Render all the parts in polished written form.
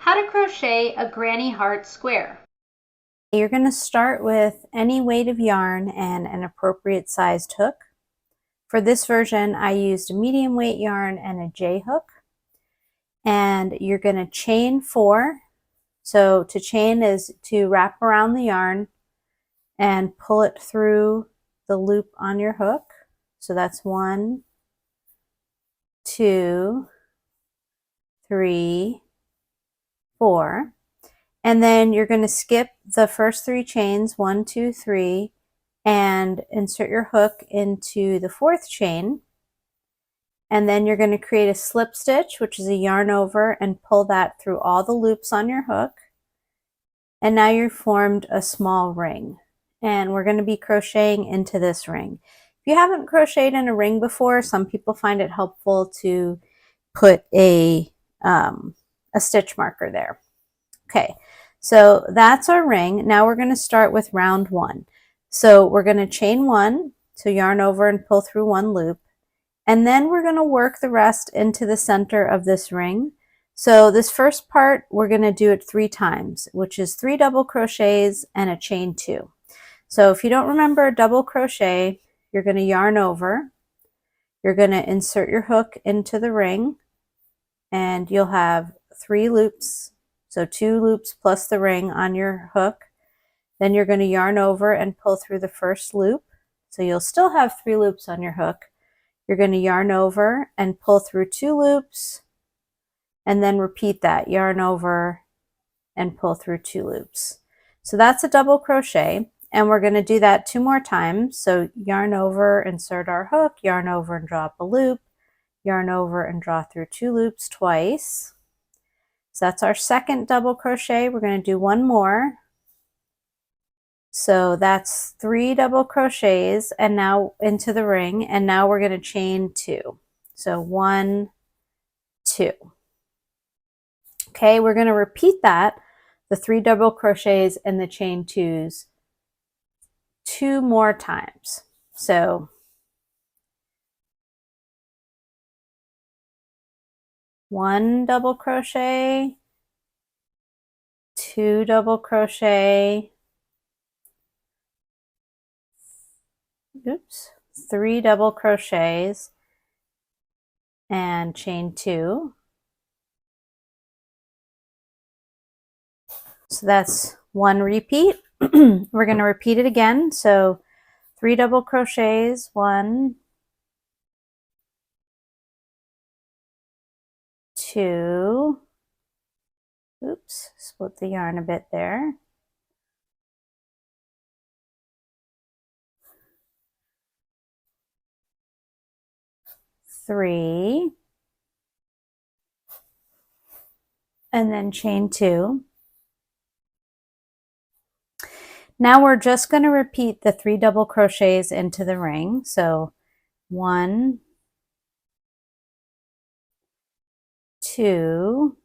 How to crochet a granny heart square. You're going to start with any weight of yarn and an appropriate sized hook. For this version, I used a medium weight yarn and a J hook. And you're going to chain 4. So to chain is to wrap around the yarn and pull it through the loop on your hook. So that's 1, 2, 3, 4. And then you're going to skip the first 3 chains, 1, 2, 3, and insert your hook into the 4th chain. And then you're going to create a slip stitch, which is a yarn over, and pull that through all the loops on your hook. And now you've formed a small ring. And we're going to be crocheting into this ring. If you haven't crocheted in a ring before, some people find it helpful to put a stitch marker there. Okay, so that's our ring. Now we're going to start with round 1. So we're going to chain 1, so yarn over and pull through 1 loop. And then we're going to work the rest into the center of this ring. So this first part, we're going to do it 3 times, which is 3 double crochets and a chain 2. So if you don't remember a double crochet, you're going to yarn over. You're going to insert your hook into the ring, and you'll have 3 loops. So 2 loops plus the ring on your hook. Then you're going to yarn over and pull through the first loop. So you'll still have 3 loops on your hook. You're going to yarn over and pull through 2 loops, and then repeat that, yarn over and pull through 2 loops. So that's a double crochet, and we're going to do that 2 more times. So yarn over, insert our hook, yarn over and draw up a loop, yarn over and draw through 2 loops twice. So that's our second double crochet. We're going to do 1 more. So that's 3 double crochets and now into the ring, and now we're going to chain 2. So 1, 2. Okay, we're going to repeat that, the 3 double crochets and the chain 2s 2 more times. So 1 double crochet, 2 double crochet, 3 double crochets and chain 2. So that's 1 repeat. We're going to repeat it again. So 3 double crochets, 1, 2, split the yarn a bit there. 3, and then chain 2. Now we're just going to repeat the 3 double crochets into the ring. So 1, 2,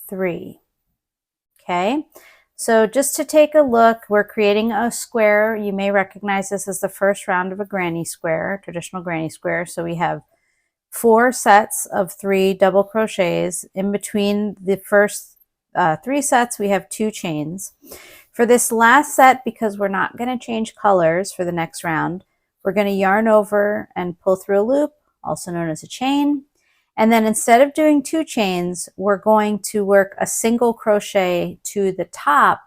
3. Okay, so just to take a look, we're creating a square. You may recognize this as the first round of a granny square, traditional granny square. So we have 4 sets of 3 double crochets. In between the first 3 sets, we have 2 chains. For this last set, because we're not going to change colors for the next round, we're going to yarn over and pull through a loop, also known as a chain. And then instead of doing 2 chains, we're going to work a single crochet to the top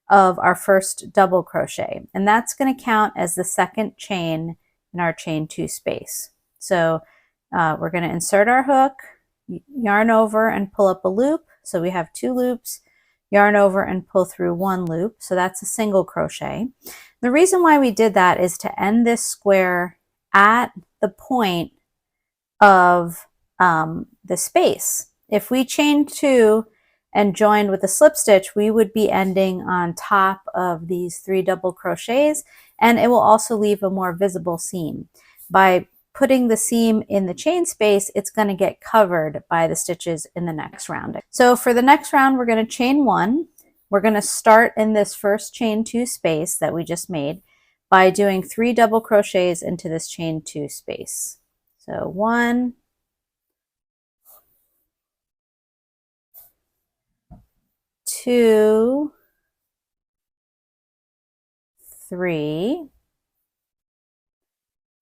of our first double crochet. And that's going to count as the second chain in our chain 2 space. So we're going to insert our hook, yarn over and pull up a loop. So we have 2 loops, yarn over and pull through 1 loop. So that's a single crochet. The reason why we did that is to end this square at the point of the space. If we chained 2 and joined with a slip stitch, we would be ending on top of these 3 double crochets, and it will also leave a more visible seam. By putting the seam in the chain space, it's going to get covered by the stitches in the next round. So for the next round, we're going to chain 1. We're going to start in this first chain 2 space that we just made by doing 3 double crochets into this chain 2 space. So 1, 2, 3.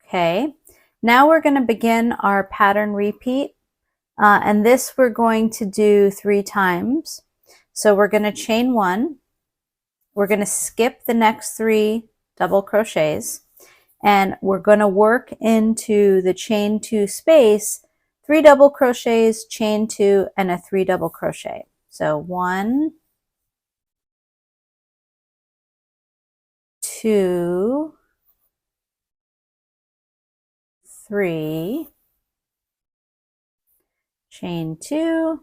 Okay, now we're going to begin our pattern repeat, and this we're going to do 3 times. So we're going to chain 1, we're going to skip the next 3 double crochets, and we're going to work into the chain 2 space, 3 double crochets, chain 2, and a 3 double crochet. So 1, 2, 3, chain 2,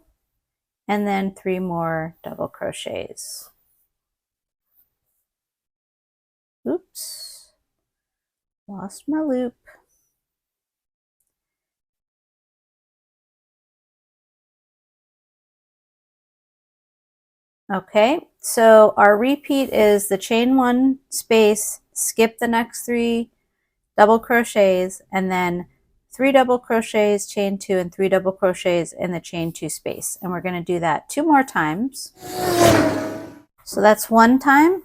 and then 3 more double crochets. Oops, lost my loop. Okay, so our repeat is the chain 1 space, skip the next 3 double crochets, and then 3 double crochets, chain 2, and 3 double crochets in the chain 2 space. And we're going to do that 2 more times. So that's 1 time.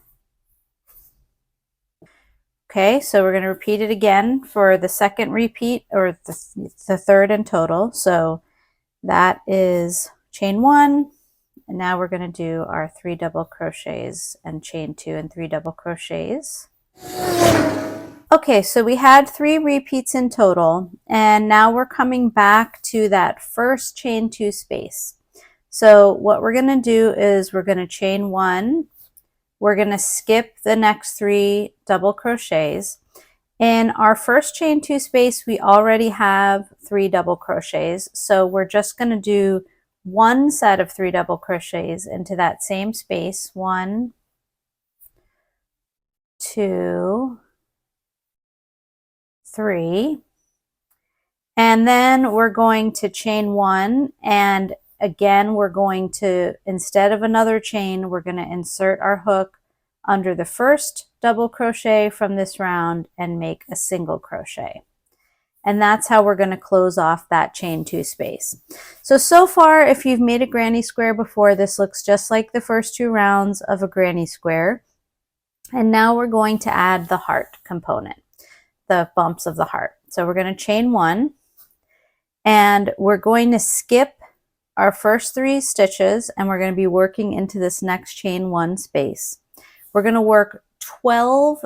Okay, so we're going to repeat it again for the second repeat, or the third in total. So that is chain 1, and now we're going to do our 3 double crochets and chain 2 and 3 double crochets. Okay, so we had 3 repeats in total, and now we're coming back to that first chain 2 space. So what we're going to do is we're going to chain 1, we're going to skip the next 3 double crochets. In our first chain 2 space, we already have 3 double crochets, so we're just going to do 1 set of 3 double crochets into that same space. 1, 2, 3, and then we're going to chain 1, and again we're going to, instead of another chain, we're going to insert our hook under the first double crochet from this round and make a single crochet. And that's how we're going to close off that chain 2 space. So far, if you've made a granny square before, this looks just like the first 2 rounds of a granny square. And now we're going to add the heart component, the bumps of the heart. So we're going to chain 1, and we're going to skip our first 3 stitches, and we're going to be working into this next chain 1 space. We're going to work 12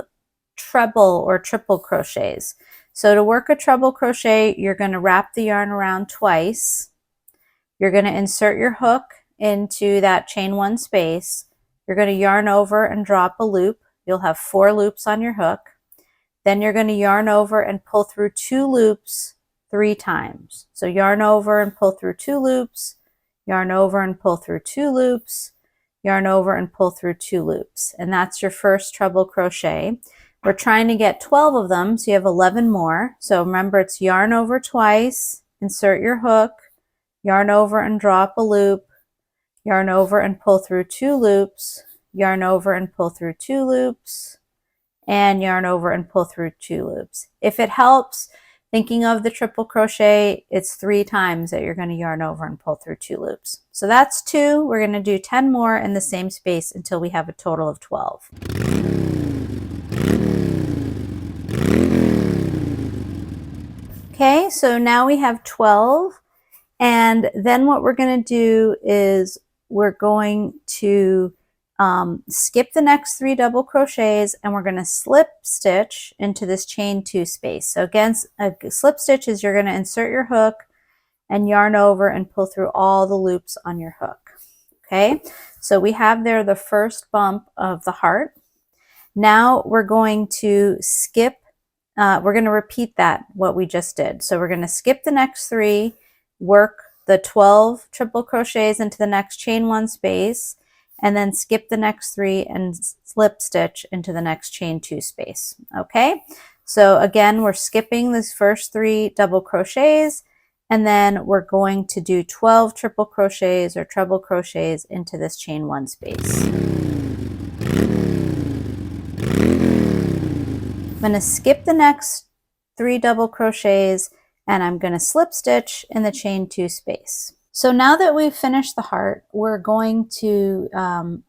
treble or triple crochets. So to work a treble crochet, you're going to wrap the yarn around twice. You're going to insert your hook into that chain 1 space. You're going to yarn over and drop a loop. You'll have 4 loops on your hook. Then you're going to yarn over and pull through 2 loops 3 times. So yarn over and pull through 2 loops, yarn over and pull through 2 loops, yarn over and pull through 2 loops. And that's your first treble crochet. We're trying to get 12 of them, so you have 11 more. So remember, it's yarn over twice, insert your hook, yarn over and drop a loop, yarn over and pull through 2 loops, yarn over and pull through 2 loops, and yarn over and pull through 2 loops. If it helps, thinking of the triple crochet, it's 3 times that you're going to yarn over and pull through 2 loops. So that's 2. We're going to do 10 more in the same space until we have a total of 12. Okay, so now we have 12, and then what we're going to do is we're going to skip the next 3 double crochets, and we're going to slip stitch into this chain 2 space. So again, a slip stitch is you're going to insert your hook and yarn over and pull through all the loops on your hook. Okay, so we have there the first bump of the heart. Now we're going to skip, we're going to repeat that, what we just did. So we're going to skip the next 3, work the 12 triple crochets into the next chain 1 space, and then skip the next 3 and slip stitch into the next chain 2 space. Okay, so again, we're skipping this first 3 double crochets, and then we're going to do 12 triple crochets or treble crochets into this chain 1 space. I'm going to skip the next 3 double crochets, and I'm going to slip stitch in the chain 2 space. So now that we've finished the heart, we're going to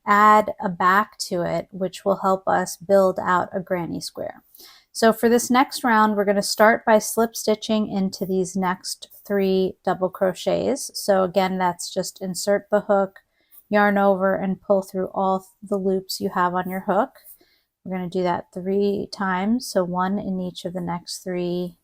add a back to it, which will help us build out a granny square. So for this next round, we're going to start by slip stitching into these next 3 double crochets. So again, that's just insert the hook, yarn over, and pull through all the loops you have on your hook. We're going to do that 3 times, so 1 in each of the next 3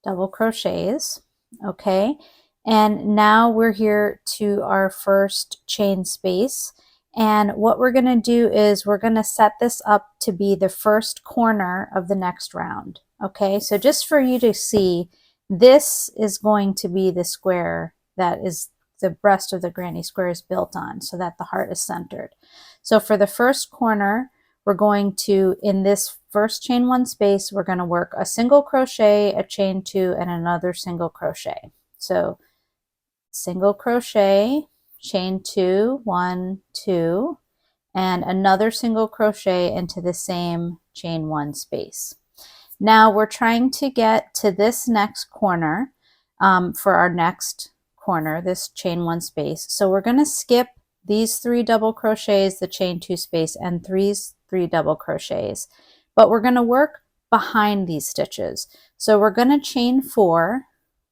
double crochets. Okay, and now we're here to our first chain space, and what we're going to do is we're going to set this up to be the first corner of the next round. Okay, so just for you to see, this is going to be the square that is the rest of the granny square is built on, so that the heart is centered. So for the first corner, we're going to, in this first chain 1 space, we're going to work a single crochet, a chain 2, and another single crochet. So single crochet, chain 2, 1, 2, and another single crochet into the same chain 1 space. Now we're trying to get to this next corner for our next corner, this chain 1 space. So we're going to skip these 3 double crochets, the chain 2 space, and 3 double crochets, but we're going to work behind these stitches. So we're going to chain 4,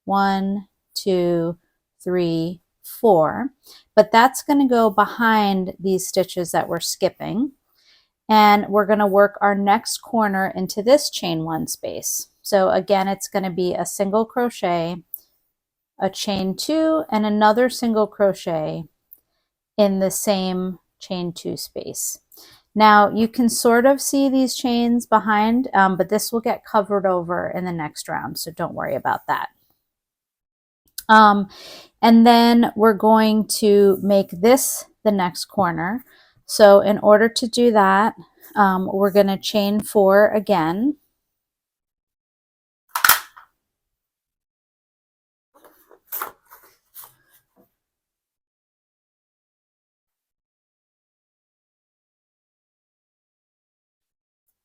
1, 2, 3, 4, but that's going to go behind these stitches that we're skipping, and we're going to work our next corner into this chain 1 space. So again, it's going to be a single crochet, a chain 2, and another single crochet in the same chain 2 space. Now you can sort of see these chains behind, but this will get covered over in the next round, so don't worry about that. And then we're going to make this the next corner. So in order to do that, we're going to chain 4 again.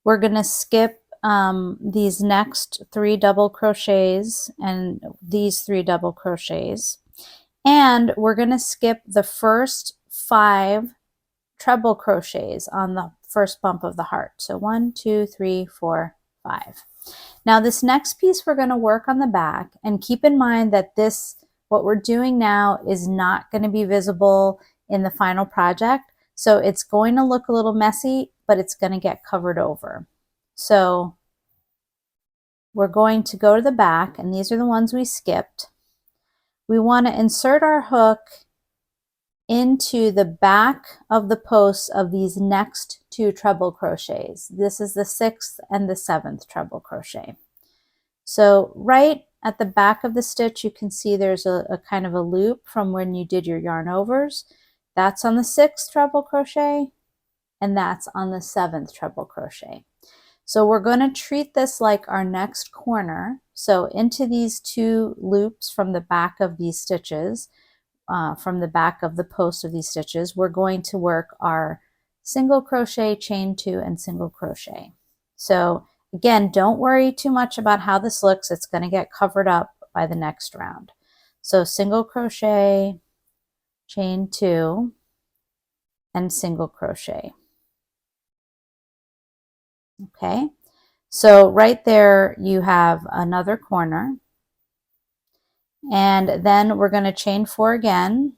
We're going to skip these next 3 double crochets and these 3 double crochets, and we're going to skip the first 5 treble crochets on the first bump of the heart. So 1, 2, 3, 4, 5. Now this next piece we're going to work on the back, and keep in mind that what we're doing now is not going to be visible in the final project. So it's going to look a little messy, but it's going to get covered over. So we're going to go to the back, and these are the ones we skipped. We want to insert our hook into the back of the posts of these next 2 treble crochets. This is the 6th and the 7th treble crochet. So right at the back of the stitch, you can see there's a kind of a loop from when you did your yarn overs. That's on the 6th treble crochet, and that's on the 7th treble crochet. So we're going to treat this like our next corner. So into these 2 loops from the back of these stitches, from the back of the post of these stitches, we're going to work our single crochet, chain 2, and single crochet. So again, don't worry too much about how this looks. It's going to get covered up by the next round. So single crochet, chain 2, and single crochet. Okay, so right there you have another corner, and then we're going to chain 4 again,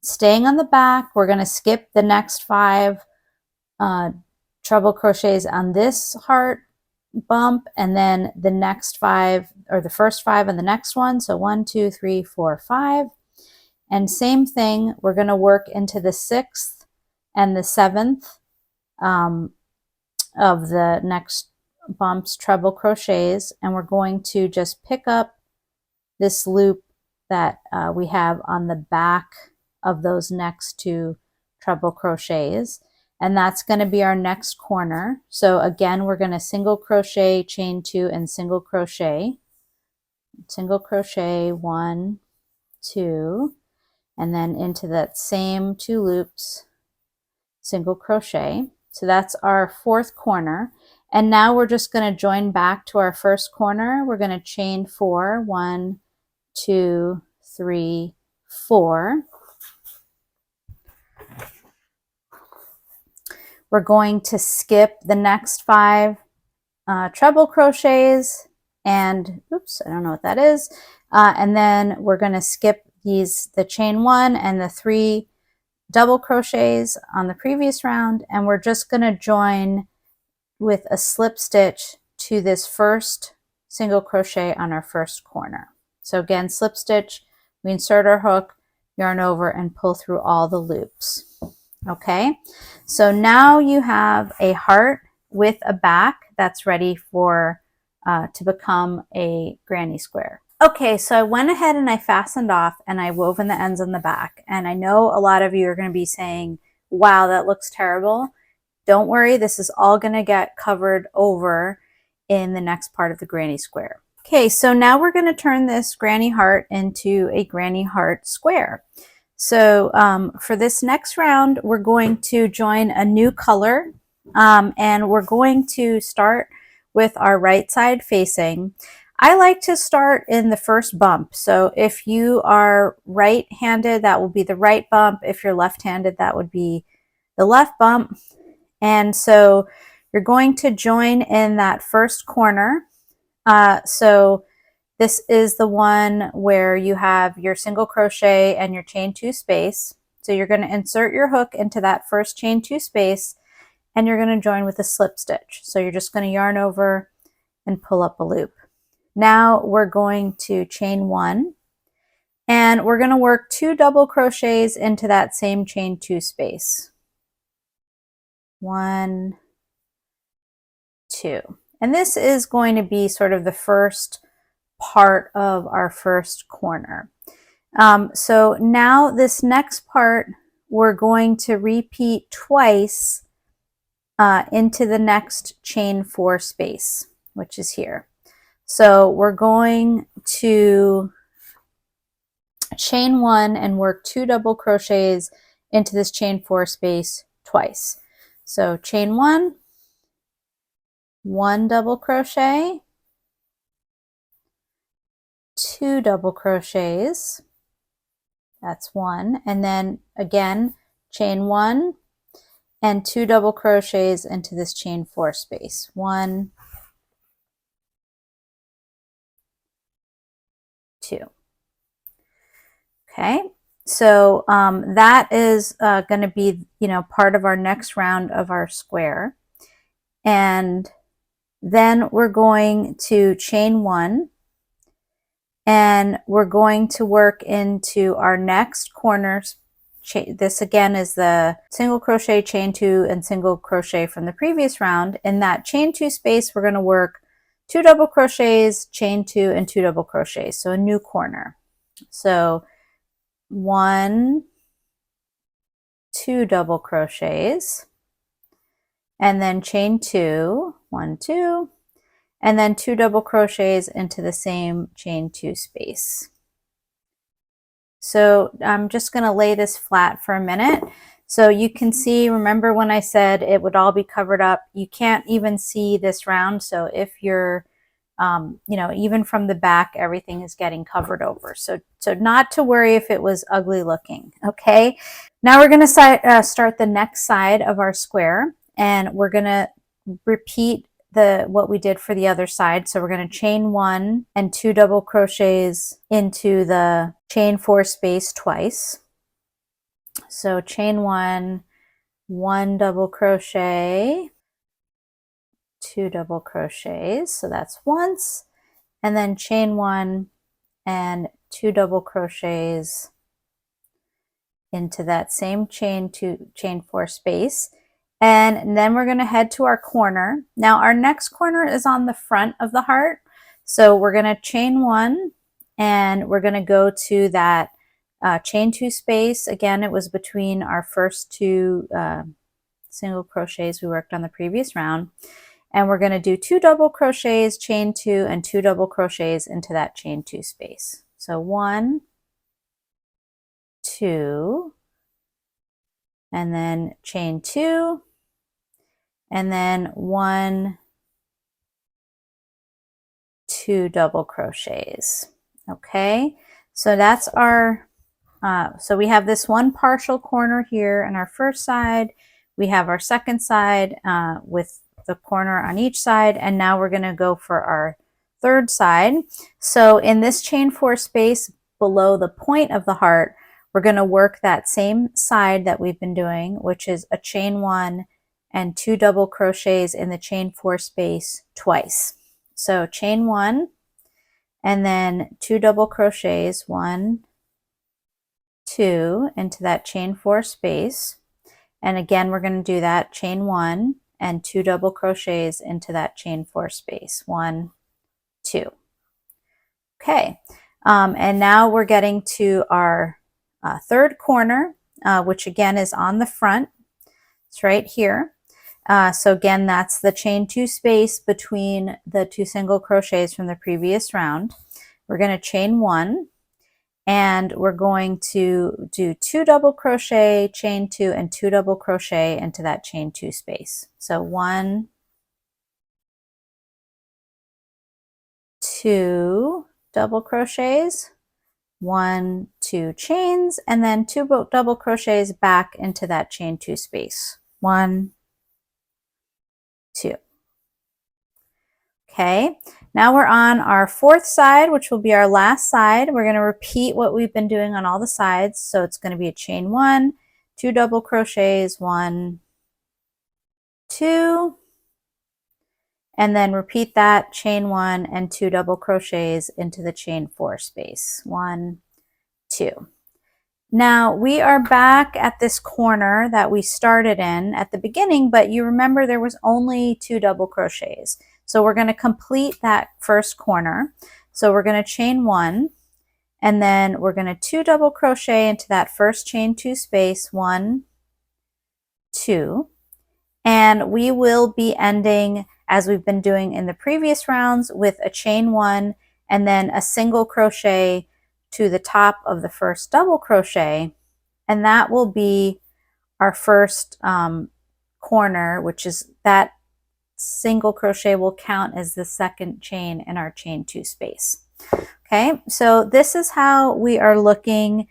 staying on the back. We're going to skip the next 5 treble crochets on this heart bump, and then the next 5, or the first 5 on the next one. So 1, 2, 3, 4, 5, and same thing, we're going to work into the 6th and the 7th of the next bumps treble crochets, and we're going to just pick up this loop that we have on the back of those next 2 treble crochets, and that's going to be our next corner. So again, we're going to single crochet, chain 2, and single crochet, 1, 2, and then into that same 2 loops, single crochet. So that's our 4th corner. And now we're just going to join back to our first corner. We're going to chain 4, 1, 2, 3, 4. We're going to skip the next 5 treble crochets and oops, I don't know what that is. And then we're going to skip the chain 1 and the 3 double crochets on the previous round, and we're just going to join with a slip stitch to this first single crochet on our first corner. So again, slip stitch, we insert our hook, yarn over, and pull through all the loops. Okay, so now you have a heart with a back that's ready for to become a granny square. Okay, so I went ahead and I fastened off and I wove in the ends on the back. And I know a lot of you are going to be saying, wow, that looks terrible. Don't worry, this is all going to get covered over in the next part of the granny square. Okay, so now we're going to turn this granny heart into a granny heart square. So for this next round, we're going to join a new color and we're going to start with our right side facing. I like to start in the first bump. So if you are right-handed, that will be the right bump. If you're left-handed, that would be the left bump. And so you're going to join in that first corner. So this is the one where you have your single crochet and your chain 2 space. So you're going to insert your hook into that first chain 2 space and you're going to join with a slip stitch. So you're just going to yarn over and pull up a loop. Now we're going to chain 1 and we're going to work 2 double crochets into that same chain 2 space. 1, 2. And this is going to be sort of the first part of our first corner. So now this next part, we're going to repeat twice into the next chain 4 space, which is here. So we're going to chain 1 and work 2 double crochets into this chain 4 space twice. So chain 1, 1 double crochet, 2 double crochets, that's 1, and then again chain 1 and 2 double crochets into this chain 4 space. 1, 2. Okay, so that is going to be, part of our next round of our square. And then we're going to chain 1 and we're going to work into our next corners. This again is the single crochet, chain 2, and single crochet from the previous round. In that chain 2 space, we're going to work 2 double crochets, chain 2, and 2 double crochets. So a new corner. So 1, 2 double crochets, and then chain 2, 1, 2, and then 2 double crochets into the same chain 2 space. So I'm just going to lay this flat for a minute. So you can see, remember when I said it would all be covered up? You can't even see this round. So if you're, even from the back, everything is getting covered over. So not to worry if it was ugly looking. Okay. Now we're going to start the next side of our square, and we're going to repeat what we did for the other side. So we're going to chain 1 and 2 double crochets into the chain 4 space twice. So chain 1, 1 double crochet, 2 double crochets, so that's once, and then chain 1 and 2 double crochets into that same chain 4 space. And then we're going to head to our corner. Now our next corner is on the front of the heart. So we're going to chain 1 and we're going to go to that chain 2 space. Again, it was between our first 2 single crochets we worked on the previous round. And we're going to do 2 double crochets, chain 2, and 2 double crochets into that chain 2 space. So 1, 2, and then chain 2, and then 1, 2 double crochets. Okay, so that's our so we have this one partial corner here on our first side. We have our second side with the corner on each side, and now we're going to go for our third side. So in this chain 4 space below the point of the heart, we're going to work that same side that we've been doing, which is a chain 1 and 2 double crochets in the chain 4 space twice. So chain 1 and then 2 double crochets, 1, 2 into that chain 4 space, and again we're going to do that chain 1 and 2 double crochets into that chain 4 space, 1, 2. Okay, and now we're getting to our third corner, which again is on the front. It's right here. So again, that's the chain 2 space between the 2 single crochets from the previous round. We're going to chain 1, and we're going to do 2 double crochet, chain 2, and 2 double crochet into that chain 2 space. So 1, 2 double crochets, 1, 2 chains, and then 2 double crochets back into that chain 2 space. 1, 2. Okay, now we're on our fourth side, which will be our last side. We're going to repeat what we've been doing on all the sides. So it's going to be a chain 1, 2 double crochets, 1, 2, and then repeat that chain 1 and 2 double crochets into the chain 4 space, 1, 2. Now we are back at this corner that we started in at the beginning, but you remember there was only 2 double crochets. So we're going to complete that first corner. So we're going to chain 1, and then we're going to 2 double crochet into that first chain 2 space, 1, 2, and we will be ending as we've been doing in the previous rounds with a chain 1 and then a single crochet to the top of the first double crochet, and that will be our first corner, which is that single crochet will count as the second chain in our chain 2 space. Okay, so this is how we are looking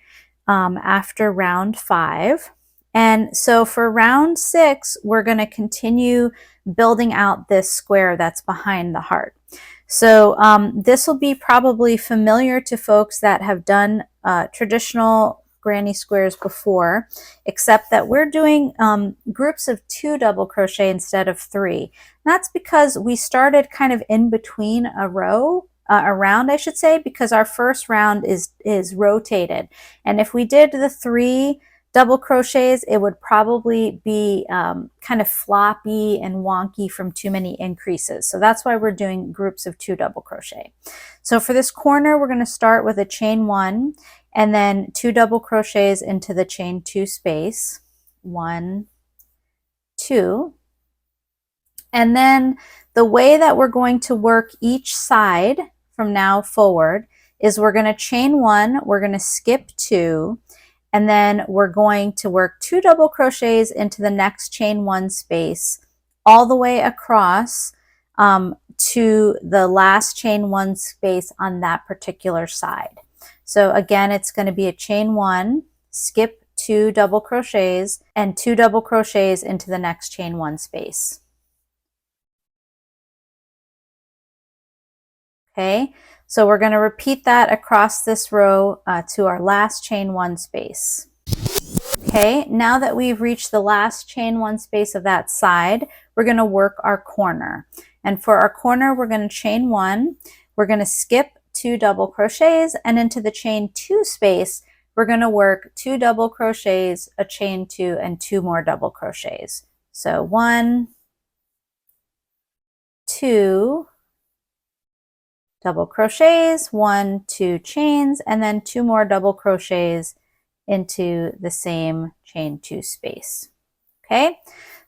after round 5. And so for round 6, we're going to continue building out this square that's behind the heart. So this will be probably familiar to folks that have done traditional granny squares before, except that we're doing groups of 2 double crochet instead of 3. That's because we started kind of in between a row, a round I should say, because our first round is rotated. And if we did the 3 double crochets, it would probably be kind of floppy and wonky from too many increases. So that's why we're doing groups of 2 double crochet. So for this corner, we're going to start with a chain 1 and then 2 double crochets into the chain 2 space, 1, 2. And then the way that we're going to work each side from now forward is we're going to chain 1, we're going to skip 2, and then we're going to work 2 double crochets into the next chain 1 space all the way across to the last chain 1 space on that particular side. So again, it's going to be a chain 1, skip 2 double crochets, and 2 double crochets into the next chain 1 space. Okay, so we're going to repeat that across this row to our last chain 1 space. Okay, now that we've reached the last chain 1 space of that side, we're going to work our corner. And for our corner, we're going to chain 1, we're going to skip 2 double crochets, and into the chain 2 space, we're going to work 2 double crochets, a chain 2, and 2 more double crochets. So 1, 2, double crochets, 1, 2 chains, and then 2 more double crochets into the same chain 2 space. Okay,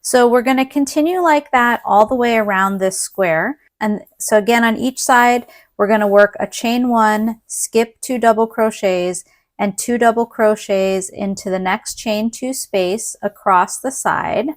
so we're going to continue like that all the way around this square. And so again, on each side, we're going to work a chain 1, skip 2 double crochets, and 2 double crochets into the next chain 2 space across the side.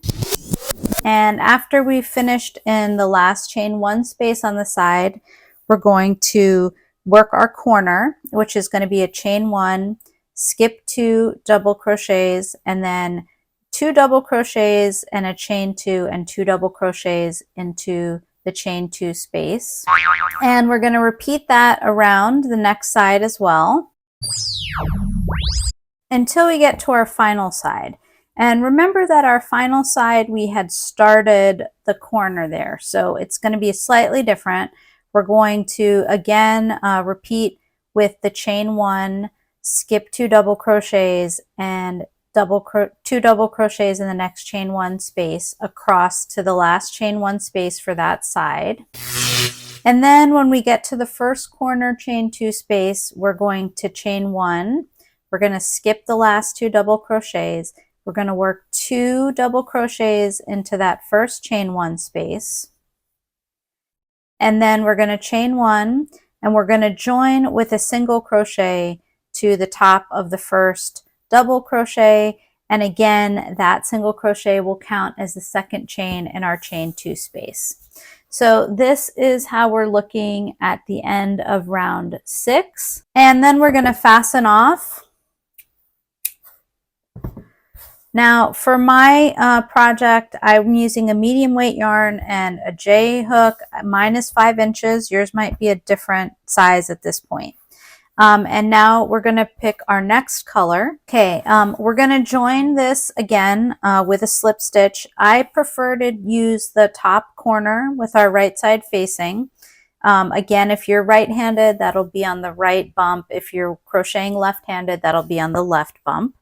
And after we've finished in the last chain 1 space on the side, we're going to work our corner, which is going to be a chain 1, skip 2 double crochets, and then 2 double crochets and a chain 2 and 2 double crochets into the chain 2 space. And we're going to repeat that around the next side as well until we get to our final side. And remember that our final side, we had started the corner there, so it's going to be slightly different. We're going to again repeat with the chain 1, skip 2 double crochets, and 2 double crochets in the next chain 1 space across to the last chain 1 space for that side. And then when we get to the first corner chain 2 space, we're going to chain 1. We're going to skip the last 2 double crochets. We're going to work 2 double crochets into that first chain 1 space. And then we're going to chain 1, and we're going to join with a single crochet to the top of the first double crochet. And again, that single crochet will count as the second chain in our chain 2 space. So this is how we're looking at the end of round 6. And then we're going to fasten off. Now for my project, I'm using a medium weight yarn and a J hook. Mine is 5 inches. Yours might be a different size at this point. And now we're going to pick our next color. Okay, we're going to join this again with a slip stitch. I prefer to use the top corner with our right side facing. Again, if you're right-handed, that'll be on the right bump. If you're crocheting left-handed, that'll be on the left bump.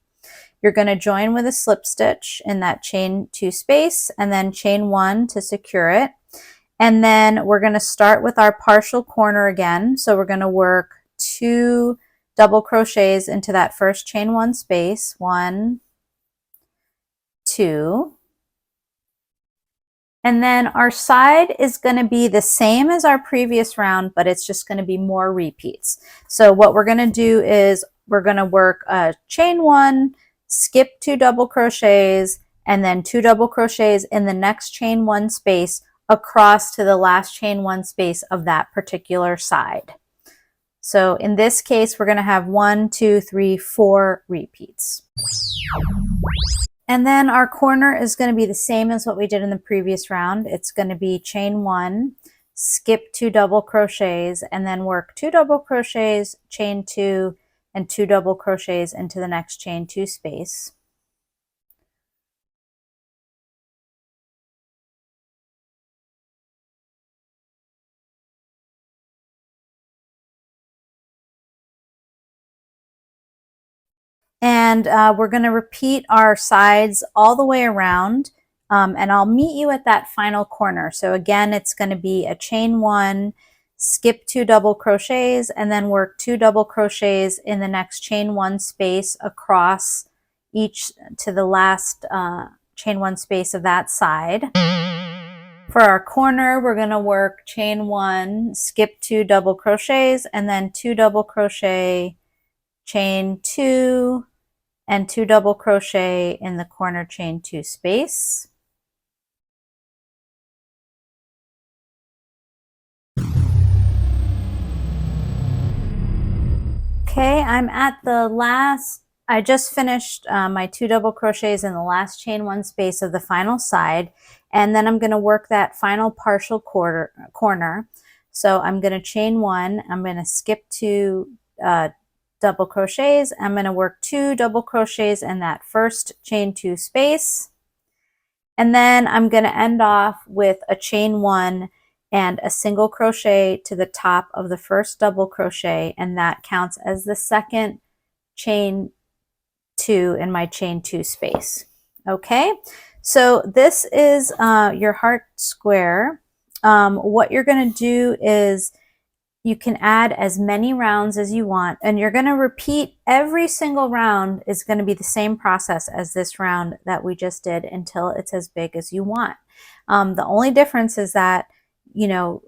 You're going to join with a slip stitch in that chain 2 space and then chain 1 to secure it. And then we're going to start with our partial corner again. So we're going to work 2 double crochets into that first chain 1 space. 1, 2. And then our side is going to be the same as our previous round, but it's just going to be more repeats. So what we're going to do is we're going to work a chain 1, skip 2 double crochets, and then 2 double crochets in the next chain 1 space across to the last chain 1 space of that particular side. So in this case, we're going to have 1, 2, 3, 4 repeats. And then our corner is going to be the same as what we did in the previous round. It's going to be chain 1, skip 2 double crochets, and then work 2 double crochets, chain 2, and 2 double crochets into the next chain 2 space. And we're going to repeat our sides all the way around, and I'll meet you at that final corner. So again, it's going to be a chain 1, skip 2 double crochets, and then work 2 double crochets in the next chain 1 space across each to the last chain 1 space of that side. For our corner, we're going to work chain 1, skip 2 double crochets, and then 2 double crochet, chain 2, and 2 double crochet in the corner chain 2 space. Okay, I'm at the last, I just finished my 2 double crochets in the last chain 1 space of the final side, and then I'm going to work that final partial corner. So I'm going to chain 1, I'm going to skip 2 double crochets, I'm going to work 2 double crochets in that first chain 2 space, and then I'm going to end off with a chain 1 and a single crochet to the top of the first double crochet, and that counts as the second chain 2 in my chain 2 space. Okay, so this is your heart square. What you're going to do is you can add as many rounds as you want, and you're going to repeat every single round is going to be the same process as this round that we just did until it's as big as you want. The only difference is that, you know,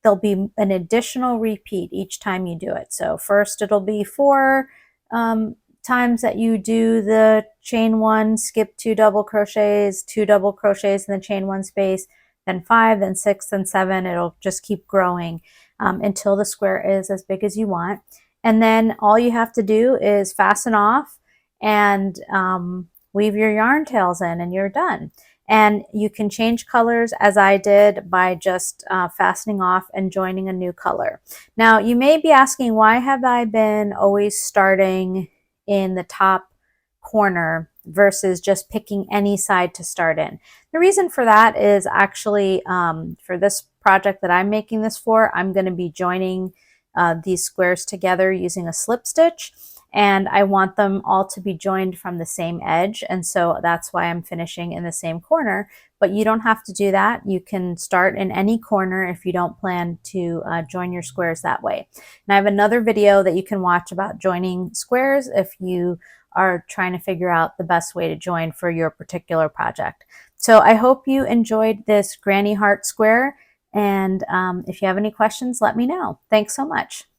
there'll be an additional repeat each time you do it. So first it'll be 4 times that you do the chain 1, skip 2 double crochets, 2 double crochets in the chain 1 space, then 5, then 6, then 7. It'll just keep growing. until the square is as big as you want. And then all you have to do is fasten off and weave your yarn tails in, and you're done. And you can change colors as I did by just fastening off and joining a new color. Now you may be asking, why have I been always starting in the top corner versus just picking any side to start in? The reason for that is actually for this project that I'm making this for, I'm going to be joining these squares together using a slip stitch, and I want them all to be joined from the same edge, and so that's why I'm finishing in the same corner. But you don't have to do that. You can start in any corner if you don't plan to join your squares that way. And I have another video that you can watch about joining squares if you are trying to figure out the best way to join for your particular project. So I hope you enjoyed this granny heart square, and if you have any questions, let me know. Thanks so much.